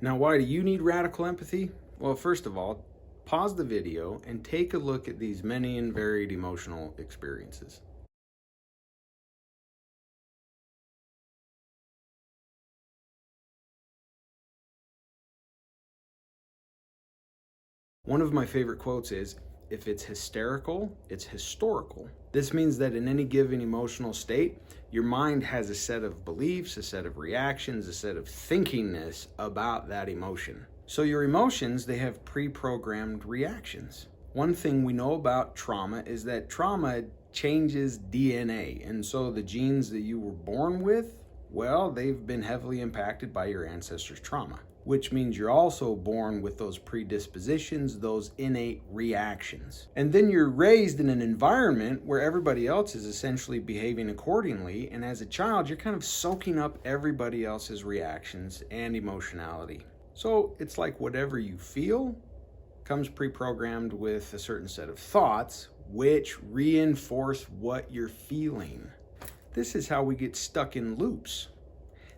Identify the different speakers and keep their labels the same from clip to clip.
Speaker 1: Now, why do you need radical empathy? Well, first of all, pause the video and take a look at these many and varied emotional experiences. One of my favorite quotes is, if it's hysterical, it's historical. This means that in any given emotional state, your mind has a set of beliefs, a set of reactions, a set of thinkingness about that emotion. So your emotions, they have pre-programmed reactions. One thing we know about trauma is that trauma changes DNA. And so the genes that you were born with, well, they've been heavily impacted by your ancestors' trauma, which means you're also born with those predispositions, those innate reactions. And then you're raised in an environment where everybody else is essentially behaving accordingly. And as a child, you're kind of soaking up everybody else's reactions and emotionality. So it's like whatever you feel comes pre-programmed with a certain set of thoughts, which reinforce what you're feeling. This is how we get stuck in loops.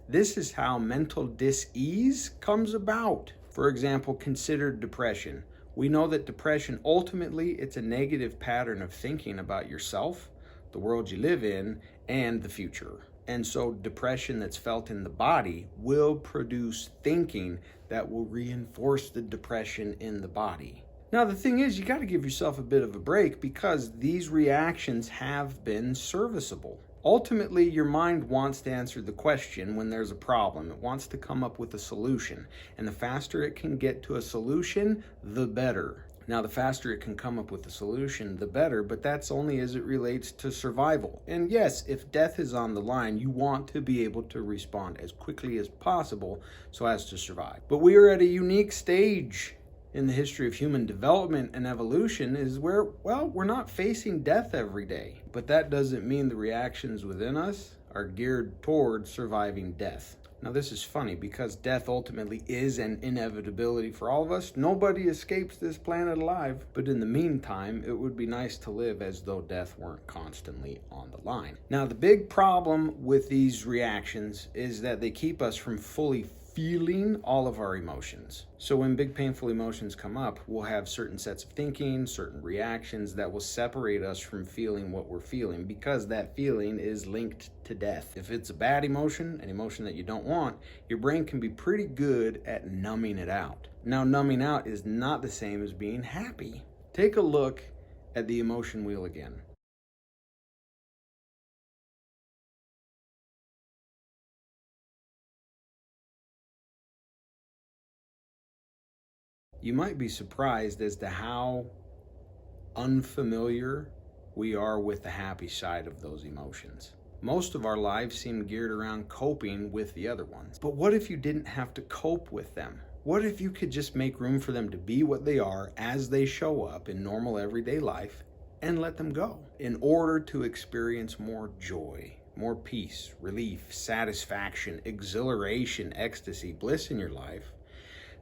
Speaker 1: This is how mental dis-ease comes about. For example, consider depression. We know that depression, ultimately, it's a negative pattern of thinking about yourself, the world you live in, and the future. And so depression that's felt in the body will produce thinking that will reinforce the depression in the body. Now, the thing is, you got to give yourself a bit of a break because these reactions have been serviceable. Ultimately, your mind wants to answer the question when there's a problem. It wants to come up with a solution. And the faster it can get to a solution, the better. Now, the faster it can come up with a solution, the better, but that's only as it relates to survival. And yes, if death is on the line, you want to be able to respond as quickly as possible so as to survive. But we are at a unique stage in the history of human development and evolution is where, well, we're not facing death every day. But that doesn't mean the reactions within us are geared toward surviving death. Now, this is funny because death ultimately is an inevitability for all of us. Nobody escapes this planet alive. But in the meantime, it would be nice to live as though death weren't constantly on the line. Now, the big problem with these reactions is that they keep us from fully feeling all of our emotions. So when big painful emotions come up, we'll have certain sets of thinking, certain reactions that will separate us from feeling what we're feeling because that feeling is linked to death. If it's a bad emotion, an emotion that you don't want, your brain can be pretty good at numbing it out. Now, numbing out is not the same as being happy. Take a look at the emotion wheel again. You might be surprised as to how unfamiliar we are with the happy side of those emotions. Most of our lives seem geared around coping with the other ones. But what if you didn't have to cope with them? What if you could just make room for them to be what they are as they show up in normal everyday life and let them go in order to experience more joy, more peace, relief, satisfaction, exhilaration, ecstasy, bliss in your life?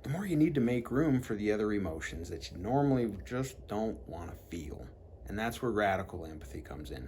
Speaker 1: The more you need to make room for the other emotions that you normally just don't want to feel. And that's where radical empathy comes in.